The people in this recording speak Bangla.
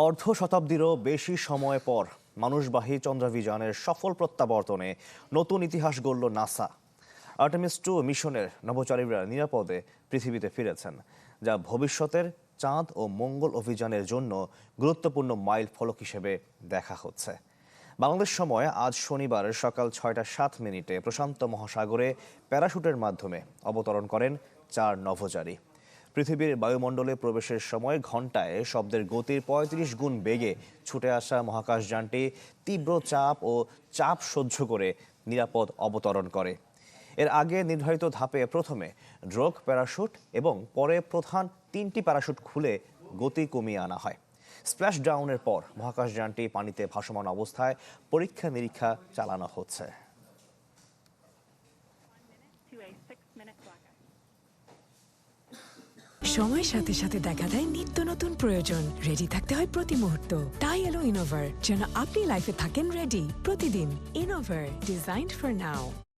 অর্ধ শতাব্দীরও বেশি সময় পর মানুষবাহী চন্দ্রাভিযানের সফল প্রত্যাবর্তনে নতুন ইতিহাস গড়ল নাসা। আর্টেমিস 2 মিশনের নভোচারীরা নিরাপদে পৃথিবীতে ফিরেছেন, যা ভবিষ্যতের চাঁদ ও মঙ্গল অভিযানের জন্য গুরুত্বপূর্ণ মাইল ফলক হিসেবে দেখা হচ্ছে। বাংলাদেশ সময় আজ শনিবার সকাল 6টা 7 মিনিটে প্রশান্ত মহাসাগরে প্যারাশুটের মাধ্যমে অবতরণ করেন 4 নভোচারী। পৃথিবীর বায়ুমণ্ডলে প্রবেশের সময় ঘন্টায় শব্দের গতির 35 গুণ বেগে ছুটে আসা মহাকাশযানটি তীব্র চাপ সহ্য করে নিরাপদ অবতরণ করে। এর আগে নির্ধারিত ধাপে প্রথমে ড্রগ প্যারাশুট এবং পরে প্রধান 3টি প্যারাশুট খুলে গতি কমিয়ে আনা হয়। স্প্ল্যাশ ডাউনের পর মহাকাশযানটি পানিতে ভাসমান অবস্থায় পরীক্ষা নিরীক্ষা চালানো হচ্ছে। সময়ের সাথে সাথে দেখা দেয় নিত্য নতুন প্রয়োজন। রেডি থাকতে হয় প্রতি মুহূর্ত। তাই এলো ইনোভার, যেন আপনি লাইফে থাকেন রেডি প্রতিদিন। Innova, designed for now.